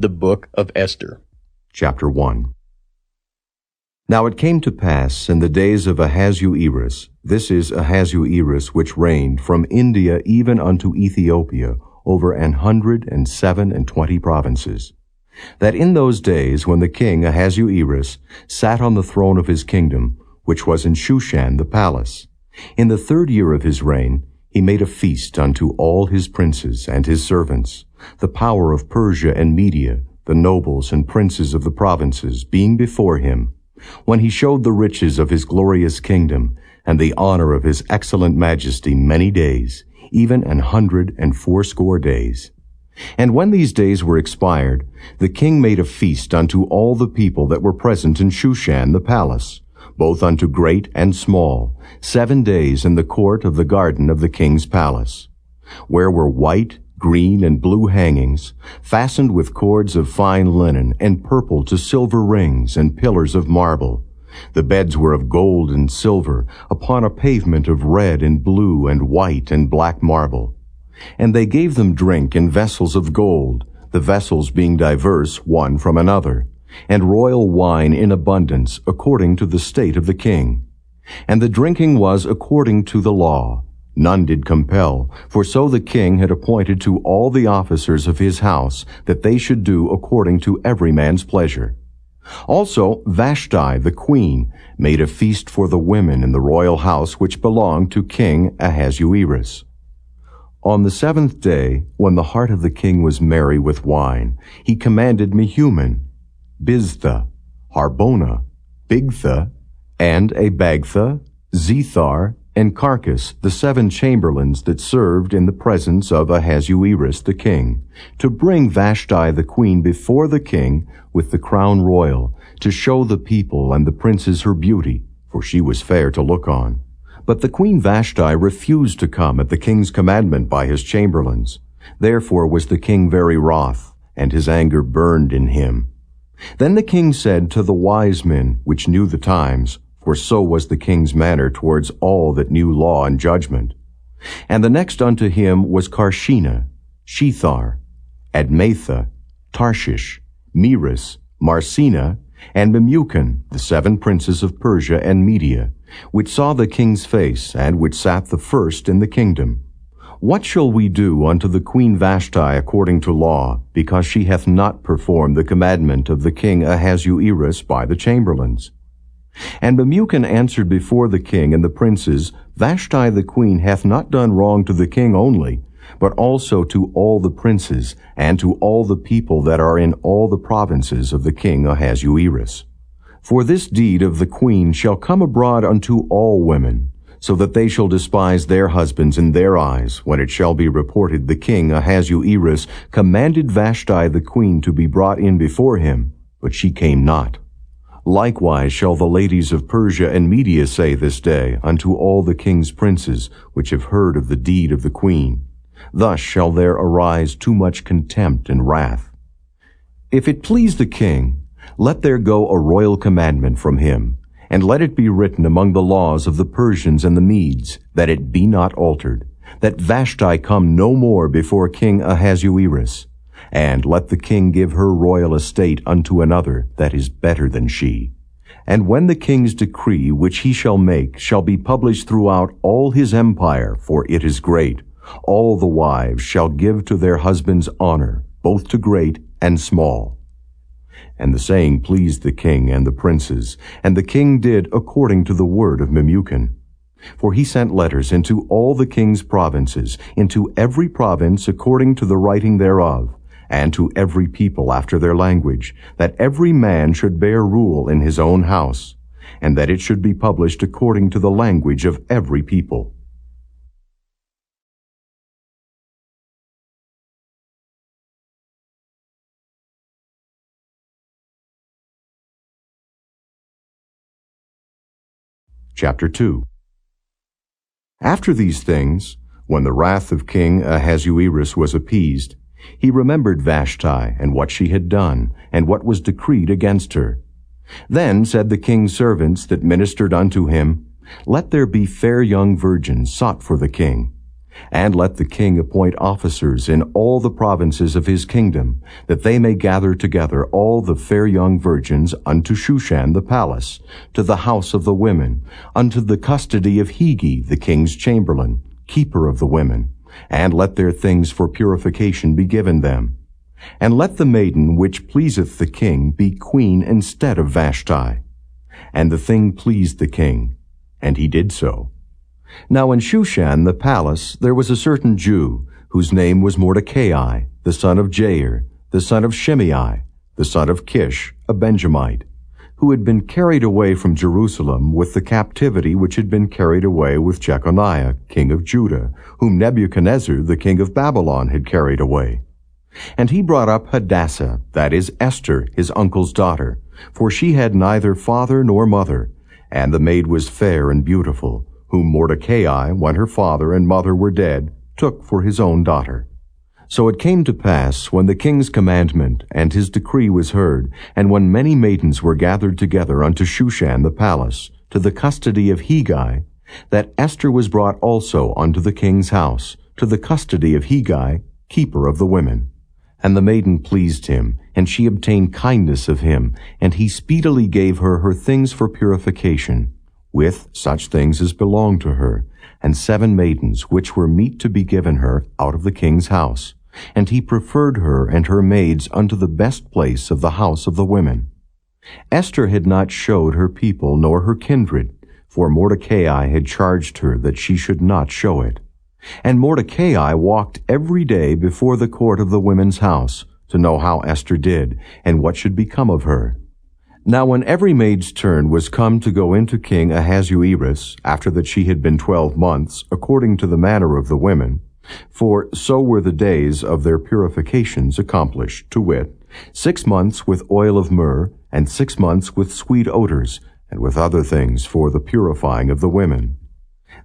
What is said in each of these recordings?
The Book of Esther. Chapter 1. Now it came to pass in the days of Ahasuerus, this is Ahasuerus which reigned from India even unto Ethiopia, over 127 provinces, that in those days when the king Ahasuerus sat on the throne of his kingdom, which was in Shushan the palace, in the 3rd year of his reign, he made a feast unto all his princes and his servants, the power of Persia and Media, the nobles and princes of the provinces, being before him, when he showed the riches of his glorious kingdom, and the honor of his excellent majesty many days, even 180 days. And when these days were expired, the king made a feast unto all the people that were present in Shushan the palace, both unto great and small, 7 days in the court of the garden of the king's palace, where were white, green, and blue hangings, fastened with cords of fine linen, and purple to silver rings, and pillars of marble. The beds were of gold and silver, upon a pavement of red and blue and white and black marble. And they gave them drink in vessels of gold, the vessels being diverse one from another, and royal wine in abundance, according to the state of the king. And the drinking was according to the law. None did compel, for so the king had appointed to all the officers of his house, that they should do according to every man's pleasure. Also Vashti the queen made a feast for the women in the royal house which belonged to King Ahasuerus. On the 7th day, when the heart of the king was merry with wine, he commanded Mehuman, Biztha, Harbona, Bigtha, and Abagtha, Zethar, and Carcas, the 7 chamberlains that served in the presence of Ahasuerus the king, to bring Vashti the queen before the king with the crown royal, to show the people and the princes her beauty, for she was fair to look on. But the queen Vashti refused to come at the king's commandment by his chamberlains. Therefore was the king very wroth, and his anger burned in him. Then the king said to the wise men which knew the times, for so was the king's manner towards all that knew law and judgment. And the next unto him was Carshena, Shethar, Admatha, Tarshish, Meres, Marsena, and Memucan, the 7 princes of Persia and Media, which saw the king's face, and which sat the first in the kingdom. What shall we do unto the queen Vashti according to law, because she hath not performed the commandment of the king Ahasuerus by the chamberlains? And Memucan answered before the king and the princes, Vashti the queen hath not done wrong to the king only, but also to all the princes, and to all the people that are in all the provinces of the king Ahasuerus. For this deed of the queen shall come abroad unto all women, so that they shall despise their husbands in their eyes, when it shall be reported the king Ahasuerus commanded Vashti the queen to be brought in before him, but she came not. Likewise shall the ladies of Persia and Media say this day unto all the king's princes, which have heard of the deed of the queen. Thus shall there arise too much contempt and wrath. If it please the king, let there go a royal commandment from him, and let it be written among the laws of the Persians and the Medes, that it be not altered, that Vashti come no more before King Ahasuerus. And let the king give her royal estate unto another that is better than she. And when the king's decree which he shall make shall be published throughout all his empire, for it is great, all the wives shall give to their husbands honor, both to great and small. And the saying pleased the king and the princes, and the king did according to the word of Memucan. For he sent letters into all the king's provinces, into every province according to the writing thereof, and to every people after their language, that every man should bear rule in his own house, and that it should be published according to the language of every people. Chapter 2. After these things, when the wrath of King Ahasuerus was appeased, he remembered Vashti, and what she had done, and what was decreed against her. Then said the king's servants that ministered unto him, Let there be fair young virgins sought for the king. And let the king appoint officers in all the provinces of his kingdom, that they may gather together all the fair young virgins unto Shushan the palace, to the house of the women, unto the custody of Hegi the king's chamberlain, keeper of the women, and let their things for purification be given them. And let the maiden which pleaseth the king be queen instead of Vashti. And the thing pleased the king, and he did so. Now in Shushan the palace there was a certain Jew, whose name was Mordecai, the son of Jair, the son of Shimei, the son of Kish, a Benjamite, who had been carried away from Jerusalem with the captivity which had been carried away with Jeconiah, king of Judah, whom Nebuchadnezzar, the king of Babylon, had carried away. And he brought up Hadassah, that is Esther, his uncle's daughter, for she had neither father nor mother, and the maid was fair and beautiful, whom Mordecai, when her father and mother were dead, took for his own daughter. So it came to pass, when the king's commandment and his decree was heard, and when many maidens were gathered together unto Shushan the palace, to the custody of Hegi, that Esther was brought also unto the king's house, to the custody of Hegi, keeper of the women. And the maiden pleased him, and she obtained kindness of him, and he speedily gave her her things for purification, with such things as belonged to her, and 7 maidens which were meet to be given her out of the king's house. And he preferred her and her maids unto the best place of the house of the women. Esther had not showed her people nor her kindred, for Mordecai had charged her that she should not show it. And Mordecai walked every day before the court of the women's house, to know how Esther did, and what should become of her. Now when every maid's turn was come to go into King Ahasuerus, after that she had been 12 months, according to the manner of the women, for so were the days of their purifications accomplished, to wit, 6 months with oil of myrrh, and 6 months with sweet odors, and with other things for the purifying of the women.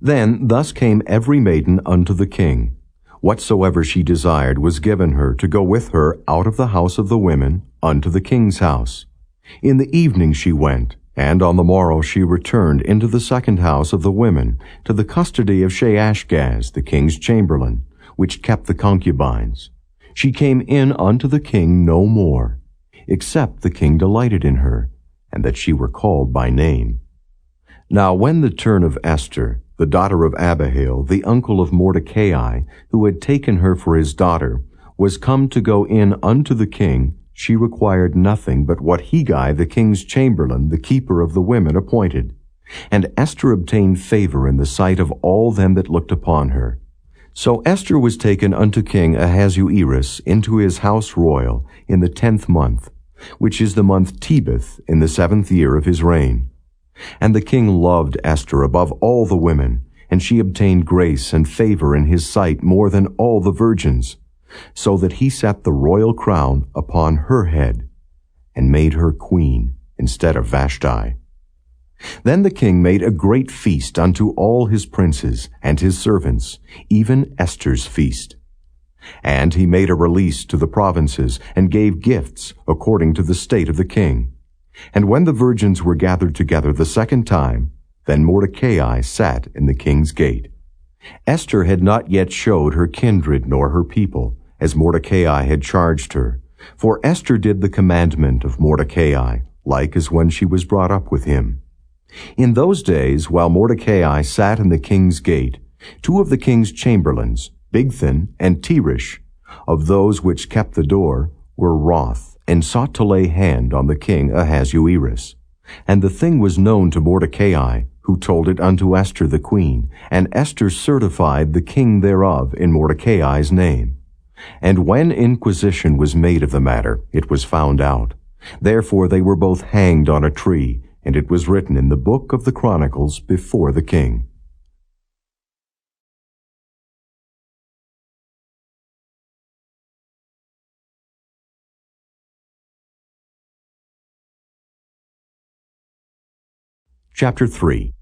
Then thus came every maiden unto the king. Whatsoever she desired was given her to go with her out of the house of the women unto the king's house. In the evening she went, and on the morrow she returned into the second house of the women, to the custody of Shaashgaz, the king's chamberlain, which kept the concubines. She came in unto the king no more, except the king delighted in her, and that she were called by name. Now when the turn of Esther, the daughter of Abihail, the uncle of Mordecai, who had taken her for his daughter, was come to go in unto the king, she required nothing but what Hegi the king's chamberlain, the keeper of the women, appointed. And Esther obtained favor in the sight of all them that looked upon her. So Esther was taken unto King Ahasuerus into his house royal in the 10th month, which is the month Tebeth, in the 7th year of his reign. And the king loved Esther above all the women, and she obtained grace and favor in his sight more than all the virgins, so that he set the royal crown upon her head, and made her queen instead of Vashti. Then the king made a great feast unto all his princes and his servants, even Esther's feast. And he made a release to the provinces, and gave gifts according to the state of the king. And when the virgins were gathered together the second time, then Mordecai sat in the king's gate. Esther had not yet showed her kindred nor her people, as Mordecai had charged her. For Esther did the commandment of Mordecai, like as when she was brought up with him. In those days, while Mordecai sat in the king's gate, 2 of the king's chamberlains, Bigthan and Teresh, of those which kept the door, were wroth, and sought to lay hand on the king Ahasuerus. And the thing was known to Mordecai, who told it unto Esther the queen, and Esther certified the king thereof in Mordecai's name. And when inquisition was made of the matter, it was found out. Therefore they were both hanged on a tree, and it was written in the book of the Chronicles before the king. Chapter 3.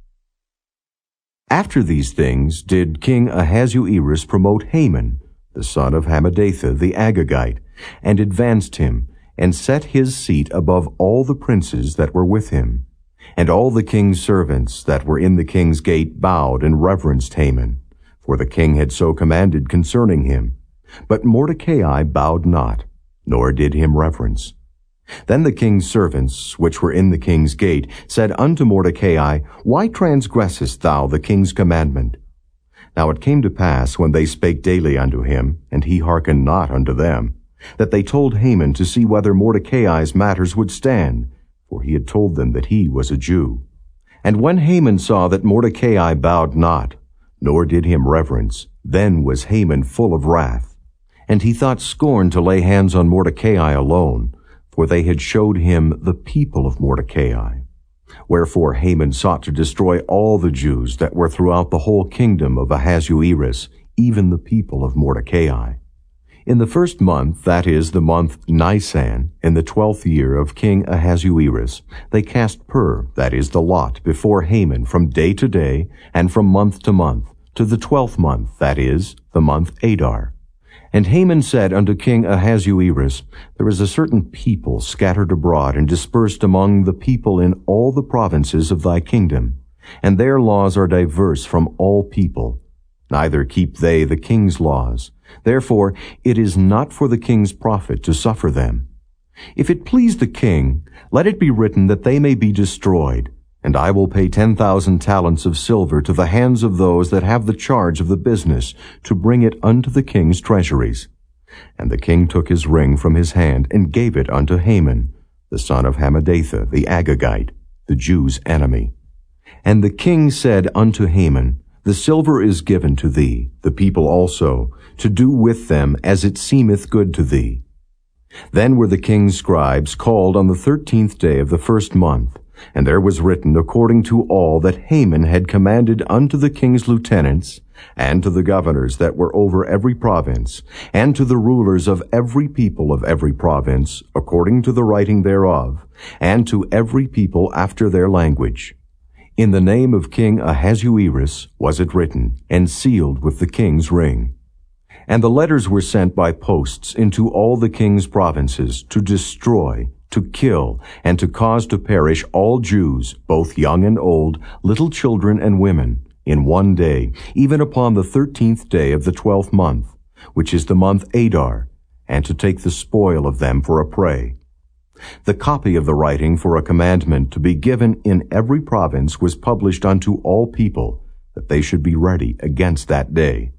After these things did King Ahasuerus promote Haman, the son of Hammedatha the Agagite, and advanced him, and set his seat above all the princes that were with him. And all the king's servants that were in the king's gate bowed and reverenced Haman, for the king had so commanded concerning him. But Mordecai bowed not, nor did him reverence. Then the king's servants, which were in the king's gate, said unto Mordecai, Why transgressest thou the king's commandment? Now it came to pass, when they spake daily unto him, and he hearkened not unto them, that they told Haman to see whether Mordecai's matters would stand, for he had told them that he was a Jew. And when Haman saw that Mordecai bowed not, nor did him reverence, then was Haman full of wrath. And he thought scorn to lay hands on Mordecai alone, for they had showed him the people of Mordecai. Wherefore Haman sought to destroy all the Jews that were throughout the whole kingdom of Ahasuerus, even the people of Mordecai. In the first month, that is, the month Nisan, in the 12th year of King Ahasuerus, they cast pur, that is, the lot, before Haman from day to day, and from month to month, to the 12th month, that is, the month Adar. And Haman said unto King Ahasuerus, There is a certain people scattered abroad and dispersed among the people in all the provinces of thy kingdom, and their laws are diverse from all people. Neither keep they the king's laws. Therefore it is not for the king's profit to suffer them. If it please the king, let it be written that they may be destroyed, and I will pay 10,000 talents of silver to the hands of those that have the charge of the business, to bring it unto the king's treasuries. And the king took his ring from his hand, and gave it unto Haman, the son of Hammedatha, the Agagite, the Jews' enemy. And the king said unto Haman, The silver is given to thee, the people also, to do with them as it seemeth good to thee. Then were the king's scribes called on the 13th day of the first month, and there was written according to all that Haman had commanded unto the king's lieutenants, and to the governors that were over every province, and to the rulers of every people of every province, according to the writing thereof, and to every people after their language. In the name of King Ahasuerus was it written, and sealed with the king's ring. And the letters were sent by posts into all the king's provinces, to destroy, to kill, and to cause to perish all Jews, both young and old, little children and women, in one day, even upon the 13th day of the 12th month, which is the month Adar, and to take the spoil of them for a prey. The copy of the writing for a commandment to be given in every province was published unto all people, that they should be ready against that day.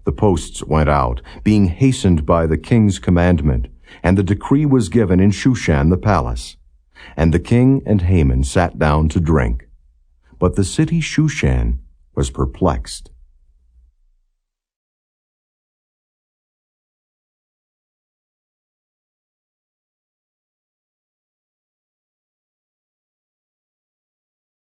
The posts went out, being hastened by the king's commandment, and the decree was given in Shushan the palace. And the king and Haman sat down to drink. But the city Shushan was perplexed.